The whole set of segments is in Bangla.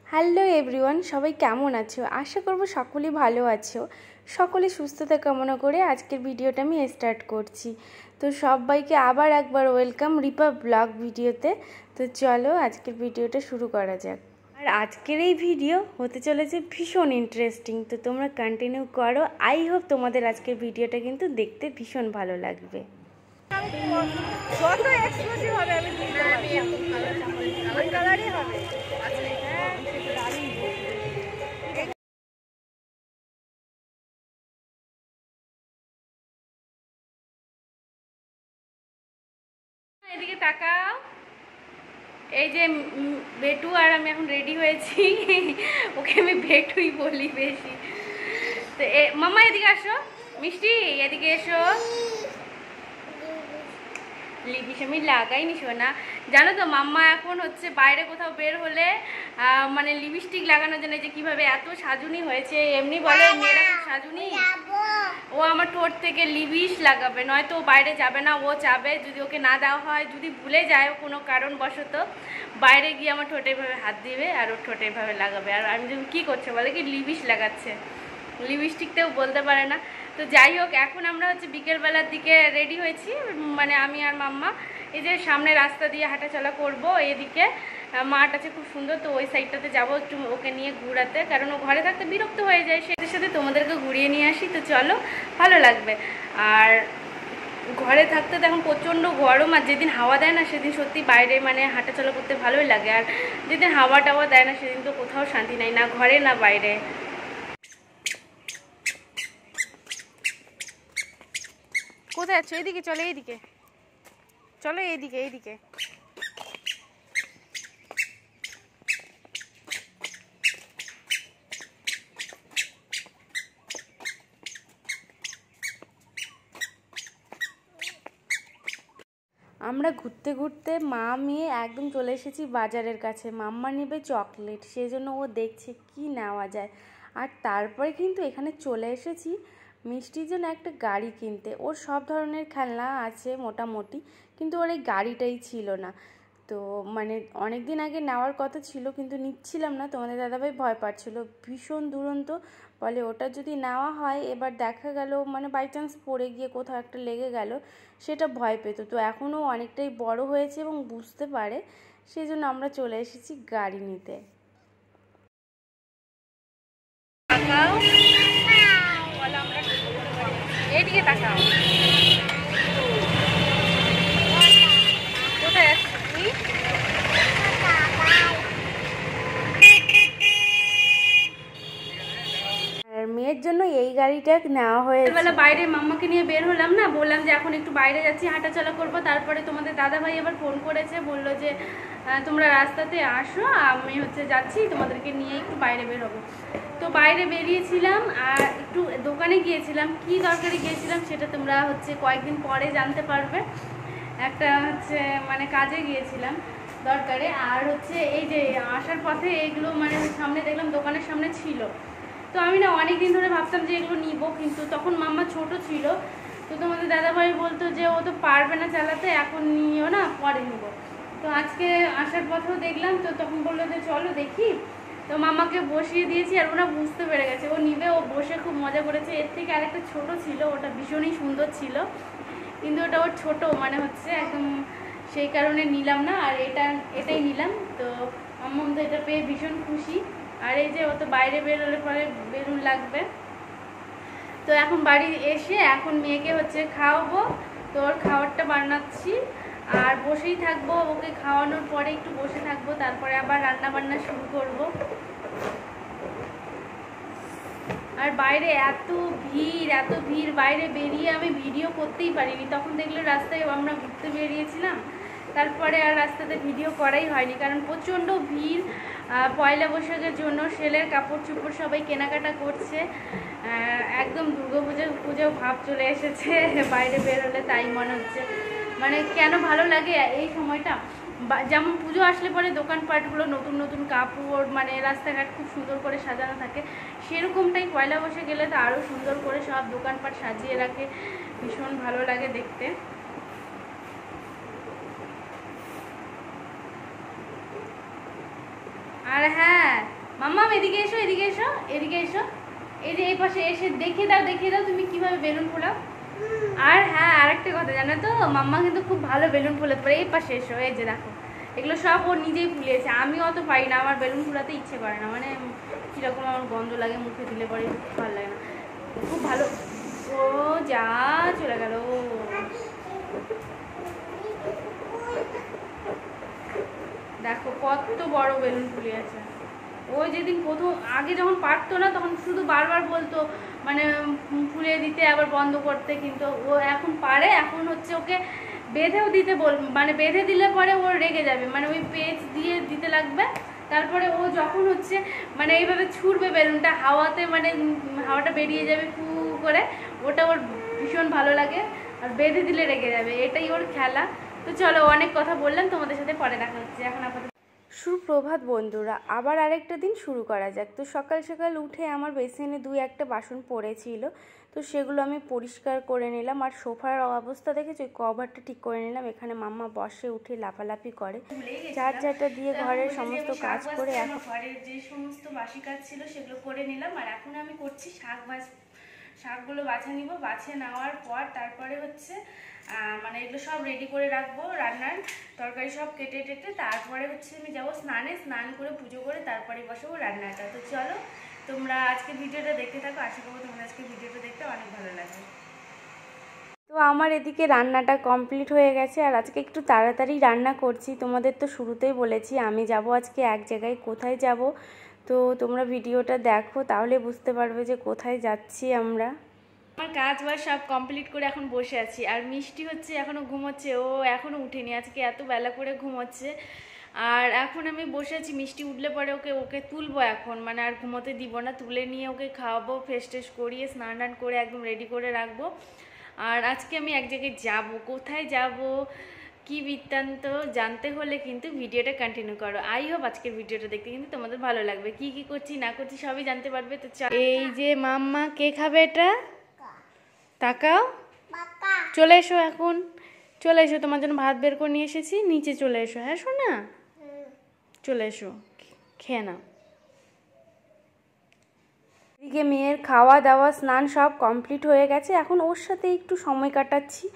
হ্যালো এভরিওয়ান, সবাই কেমন আছো? আশা করব সকলেই ভালো আছো। সকলে সুস্থতা কামনা করে আজকের ভিডিওটা আমি স্টার্ট করছি। তো সবাইকে আবার একবার ওয়েলকাম রিপা ব্লগ ভিডিওতে। তো চলো আজকের ভিডিওটা শুরু করা যাক। আর আজকের এই ভিডিও হতে চলেছে ভীষণ ইন্টারেস্টিং, তো তোমরা কন্টিনিউ করো। আই হোপ তোমাদের আজকের ভিডিওটা কিন্তু দেখতে ভীষণ ভালো লাগবে। কত এক্সক্লুসিভ হবে আমি কালারই হবে। এদিকে তাকাও। এই যে বেটু আর আমি এখন রেডি হয়েছি। ওকে আমি বেটুই বলি বেশি। তো মামা এদিকে আসো, মিষ্টি এদিকে এসো। লিপিস আমি লাগাইনি শোনা, জানো তো মাম্মা এখন হচ্ছে বাইরে কোথাও বের হলে মানে লিপস্টিক লাগানোর জন্য যে কিভাবে এত সাজুনি হয়েছে। এমনি বলে মেয়েরা খুব সাজুনি, ও আমার ঠোঁট থেকে লিপস্টিক লাগাবে, নয়তো ও বাইরে যাবে না। ও যাবে, যদি ওকে না দেওয়া হয়, যদি ভুলে যায় কোনো কারণবশত, বাইরে গিয়ে আমার ঠোঁটে এভাবে হাত দিবে আর ওর ঠোঁটে এভাবে লাগাবে। আর আমি যখন কী করছে বলে কি লিপস্টিক লাগাচ্ছে, লিপস্টিকতেও বলতে পারে না। তো যাই হোক, এখন আমরা হচ্ছে বিকেলবেলার দিকে রেডি হয়েছি, মানে আমি আর মাম্মা। এই যে সামনে রাস্তা দিয়ে হাঁটাচলা করব, এদিকে মাঠ আছে খুব সুন্দর, তো ওই সাইডটাতে যাবো একটু ওকে নিয়ে ঘুরাতে, কারণ ও ঘরে থাকতে বিরক্ত হয়ে যায়। সেটার সাথে তোমাদেরকে ঘুরিয়ে নিয়ে আসি, তো চলো ভালো লাগবে। আর ঘরে থাকতে তো এখন প্রচণ্ড গরম, আর যেদিন হাওয়া দেয় না সেদিন সত্যি বাইরে মানে হাঁটাচলা করতে ভালোই লাগে। আর যেদিন হাওয়া টাওয়া দেয় না সেদিন তো কোথাও শান্তি নাই, না ঘরে না বাইরে। কোথায় আছো? এইদিকে চলো, এইদিকে চলো, এইদিকে এইদিকে। আমরা ঘুরতে ঘুরতে মা মেয়ে একদম চলে এসেছি বাজারের কাছে। মাম্মা নেবে চকলেট, সেই জন্য ও দেখছে কি নেওয়া যায়। আর তারপরে কিন্তু এখানে চলে এসেছি মিষ্টির জন্য একটা গাড়ি কিনতে। ওর সব ধরনের খেলনা আছে মোটামুটি, কিন্তু ওর এই গাড়িটাই ছিল না। তো মানে অনেক দিন আগে নেওয়ার কথা ছিল, কিন্তু নিচ্ছিলাম না। তোমাদের দাদাভাই ভয় পাচ্ছিল, ভীষণ দুরন্ত, বলে ওটা যদি নেওয়া হয় এবার দেখা গেল মানে বাই চান্স পড়ে গিয়ে কোথাও একটা লেগে গেল, সেটা ভয় পেত। তো এখনও অনেকটাই বড় হয়েছে এবং বুঝতে পারে, সেই জন্য আমরা চলে এসেছি গাড়ি নিতে। এইদিকে তাকাও। কোথায় আছিস তুই? মেয়ের জন্য এই গাড়িটা নেওয়া হয়েছে। বেলা বাইরে মাম্মাকে নিয়ে বের হলাম না, বললাম যে এখন একটু বাইরে যাচ্ছি, হাঁটাচলা করবো। তারপরে তোমাদের দাদাভাই এবার ফোন করেছে, বললো যে তোমরা রাস্তাতে আসো, আমি হচ্ছে যাচ্ছি, তোমাদেরকে নিয়ে একটু বাইরে বের হবো। তো বাইরে বেরিয়েছিলাম আর একটু দোকানে গিয়েছিলাম। কি দরকারে গিয়েছিলাম সেটা তোমরা হচ্ছে কয়েকদিন পরে জানতে পারবে। একটা হচ্ছে মানে কাজে গিয়েছিলাম দরকারে। আর হচ্ছে এই যে আসার পথে এইগুলো মানে সামনে দেখলাম দোকানের সামনে ছিল। তো আমি না অনেক দিন ধরে ভাবতাম যে এগুলো নিব, কিন্তু তখন মাম্মা ছোট ছিল। তো তোমাদের দাদাভাই বলতো যে ও তো পারবে না চালাতে, এখন নিও না, পরে নিব। তো আজকে আসার পথেও দেখলাম, তো তখন বললো যে চলো দেখি। তো মাম্মাকে বসিয়ে দিয়েছি, আর ওরা বুঝতে পেরে গেছে ও নিবে। ও বসে খুব মজা করেছে। এর থেকে আরেকটা ছোট ছিল, ওটা ভীষণই সুন্দর ছিল, কিন্তু ওটা ওর ছোট মানে হচ্ছে একদম, সেই কারণে নিলাম না। আর এটাই নিলাম। তো মাম্মা তো এটা পেয়ে ভীষণ খুশি। আর এই যে ও তো বাইরে বেরোলে পরে বেলুন লাগবে। তো এখন বাড়ি এসে এখন মেয়েকে হচ্ছে খাওয়াবো, তো ওর খাবারটা বানাচ্ছি আর বসেই থাকবো। ওকে খাওয়ানোর পরে একটু বসে থাকবো, তারপরে আবার রান্না বান্না শুরু করব। আর বাইরে এত ভিড়, বাইরে বেরিয়ে আমি ভিডিও করতেই পারিনি। তখন দেখলে রাস্তায় আমরা ঘুরতে বেরিয়েছিলাম, তারপরে আর রাস্তাতে ভিডিও করাই হয়নি, কারণ প্রচণ্ড ভিড়। পয়লা বৈশাখের জন্য সেলের কাপড় চোপড় সবাই কেনাকাটা করছে। একদম পুজো ভাব চলে এসেছে বাইরে বেরোলে, তাই মনে হচ্ছে। মানে কেন ভালো লাগে এই সময়টা, যেমন পুজো আসলে পরে দোকানপাটগুলো নতুন নতুন কাপড় মানে রাস্তাঘাট খুব সুন্দর করে সাজানো থাকে, সেরকমটাই পয়লা বৈশাখ গেলে তো আরও সুন্দর করে সব দোকানপাট সাজিয়ে রাখে, ভীষণ ভালো লাগে দেখতে। আর হ্যাঁ মাম্মা এদিকে এসো, এদিকে এসো, এদিকে এসো, এই যে এই পাশে এসে দেখিয়ে দাও তুমি কিভাবে বেলুন ফোলাও। আর হ্যাঁ আরেকটা কথা জানো তো, মাম্মা কিন্তু খুব ভালো বেলুন ফোলাতে পারে। এই পাশে এসো, এই যে দেখো এগুলো সব ও নিজেই ফুলিয়েছে, আমি অত পারি না, আমার বেলুন ফোলাতে ইচ্ছে করে না, মানে কীরকম আমার গন্ধ লাগে, মুখে দিলে পরে ভালো লাগে না, খুব ভালো। ও যা চলে গেল, দেখো কত বড় বেলুন ফুলিয়েছে। ওই যেদিন প্রথম আগে যখন পারতো না তখন শুধু বারবার বলতো মানে ফুলিয়ে দিতে আবার বন্ধ করতে, কিন্তু ও এখন পারে, এখন হচ্ছে ওকে বেঁধেও দিতে মানে বেঁধে দিলে পরে ও রেগে যাবে, মানে ওই পেজ দিয়ে দিতে লাগবে, তারপরে ও যখন হচ্ছে মানে এইভাবে ছুড়বে বেলুনটা হাওয়াতে, মানে হাওয়াটা বেরিয়ে যাবে ফু করে, ওটা ওর ভীষণ ভালো লাগে, আর বেঁধে দিলে রেগে যাবে, এটাই ওর খেলা। তো চলো অনেক কথা বললাম, তোমাদের সাথে পরে দেখা হচ্ছে, এখন আপাতত। সুপ্রভাত বন্ধুরা, আবার আরেকটা দিন শুরু করা যাক। তো সকাল সকাল উঠে আমার বেসিনে 2-1টা বাসন পড়েছিল, তো সেগুলো আমি পরিষ্কার করে নিলাম। আর সোফার অবস্থা দেখেছি, ওই কভারটা ঠিক করে নিলাম। এখানে মাম্মা বসে উঠে লাফালাফি করে, চারটা দিয়ে ঘরের সমস্ত কাজ করে এখন ঘরের যে সমস্ত বাসি কাজ ছিল সেগুলো করে নিলাম। আর এখন আমি করছি শাকগুলো বাছা নিব, বাছে নেওয়ার পর তারপরে হচ্ছে মানে এগুলো সব রেডি করে রাখবো, রান্নার তরকারি সব কেটে টেটে, তারপরে হচ্ছে আমি যাবো স্নান করে পুজো করে তারপরে বসাবো রান্নাটা। তো চলো তোমরা আজকে ভিডিওটা দেখতে থাকো, আশা করবো তোমরা আজকে ভিডিওটা দেখতে অনেক ভালো লাগবে। তো আমার এদিকে রান্নাটা কমপ্লিট হয়ে গেছে, আর আজকে একটু তাড়াতাড়ি রান্না করছি। তোমাদের তো শুরুতেই বলেছি আমি যাব আজকে এক জায়গায়, কোথায় যাব তো তোমরা ভিডিওটা দেখো, তাহলে বুঝতে পারবে যে কোথায় যাচ্ছি আমরা। আমার কাজ বাজ সব কমপ্লিট করে এখন বসে আছি, আর মিষ্টি হচ্ছে এখনো ঘুমোচ্ছে, ও এখনো উঠেনি, আজকে এত বেলা করে ঘুমোচ্ছে। আর এখন আমি বসে আছি, মিষ্টি উঠলে পরে ওকে তুলবো এখন, মানে আর ঘুমোতে দিব না, তুলে নিয়ে ওকে খাওয়াবো, ফ্রেশ ট্রেশ করিয়ে স্নান করে একদম রেডি করে রাখবো। আর আজকে আমি এক জায়গায় যাব, কোথায় যাব কি বৃত্তান্ত জানতে হলে কিন্তু ভিডিওটা কন্টিনিউ করো। আই হোপ আজকের ভিডিওটা দেখতে কিন্তু তোমাদের ভালো লাগবে, কি কি করছি না করছি সবই জানতে পারবে। তো এই যে মাম্মা, কে খাবে এটা? তাকাও, চলে এসো, এখন চলে এসো, তোমার জন্য ভাত বের করে নিয়ে এসেছি, নিচে চলে এসো। হ্যাঁ শোনা, চলে এসো, খেয়ে নাও। এদিকে মেয়ের খাওয়া দাওয়া স্নান সব কমপ্লিট হয়ে গেছে, এখন ওর সাথে একটু সময় কাটাচ্ছি।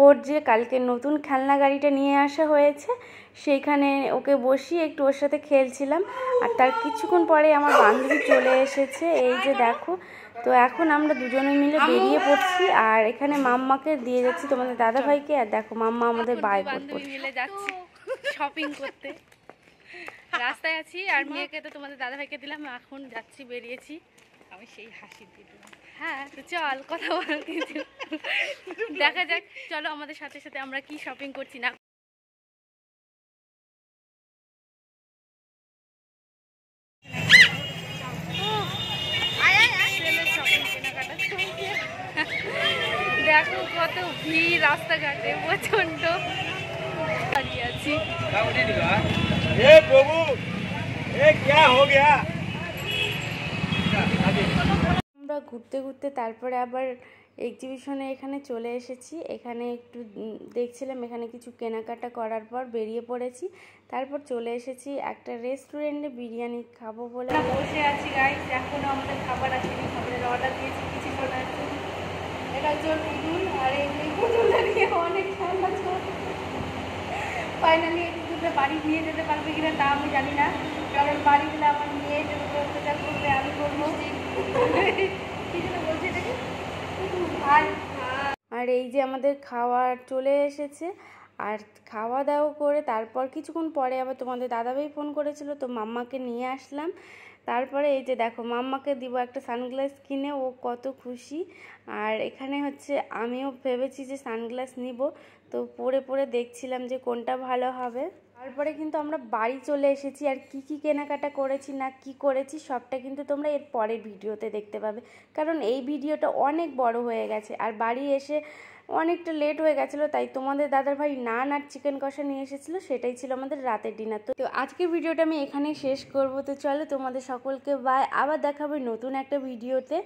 ওর যে কালকে নতুন খেলনা গাড়িটা নিয়ে আসা হয়েছে, সেইখানে ওকে বসিয়ে একটু ওর সাথে খেলছিলাম। আর তার কিছুক্ষণ পরে আমার বান্ধবী চলে এসেছে, এই যে দেখো। তো এখন আমরা দুজনে মিলে বেরিয়ে পড়ছি, আর এখানে মাম্মাকে দিয়ে যাচ্ছি তোমাদের দাদাভাইকে। আর দেখো মাম্মা আমাদের বাইক মিলে যাচ্ছি শপিং করতে, রাস্তায় আছি, আর মেয়েকে তো তোমাদের দাদাভাইকে দিলাম, এখন যাচ্ছি, বেরিয়েছি। আমি সেই হাসি দিলাম। হ্যাঁ তো চল কথা বল, দেখা যাক, চলো আমাদের সাথে সাথে আমরা কি শপিং করছি না। দেখো কত ভিড় রাস্তাঘাটে, প্রচন্ড দাঁড়িয়ে আছি। আমরা ঘুরতে ঘুরতে তারপরে আবার এক্সিবিশনে এখানে চলে এসেছি। এখানে একটু দেখছিলাম, এখানে কিছু কেনাকাটা করার পর বেরিয়ে পড়েছি। তারপর চলে এসেছি একটা রেস্টুরেন্টে বিরিয়ানি খাবো বলে। বসে আছি গাইস, এখনো আমাদের খাবার আসেনি, খাবারের অর্ডার দিয়েছি কিছুক্ষণ আগে। এটার জন্য নুডল, আর এই নুডলটা নিয়ে অনেক ঠান্ডা চলছে। ফাইনালি এই নুডলটা বাড়ি নিয়ে যেতে পারবে কিনা তা আমি জানি না, কারণ বাড়ি গেলে আমার মেয়ে যেটা অত্যাচার করবে আমি করবো। কি যেন বলছে এটাকে, আর এই যে আমাদের খাওয়ার চলে এসেছে, আর খাওয়া দাওয়া করে তারপর কিছুক্ষণ পরে আবার তোমাদের দাদাভাই ফোন করেছিল, তো মাম্মাকে নিয়ে আসলাম। তারপরে এই যে দেখো মাম্মাকে দিব একটা সানগ্লাস কিনে, ও কত খুশি। আর এখানে হচ্ছে আমিও ভেবেছি যে সানগ্লাস নিব, তো পরে পরে দেখছিলাম যে কোনটা ভালো হবে। তারপরে কিন্তু আমরা বাড়ি চলে এসেছি, আর কি কি কেনাকাটা করেছি না কি করেছি সবটা কিন্তু তোমরা এর পরের ভিডিওতে দেখতে পাবে, কারণ এই ভিডিওটা অনেক বড় হয়ে গেছে। আর বাড়ি এসে অনেকটা লেট হয়ে গেছিলো, তাই তোমাদের দাদার ভাই নান আর চিকেন কষা নিয়ে এসেছিলো, সেটাই ছিল আমাদের রাতের ডিনার। তো আজকের ভিডিওটা আমি এখানেই শেষ করব। তো চলো তোমাদের সকলকে বাই, আবার দেখাবে নতুন একটা ভিডিওতে।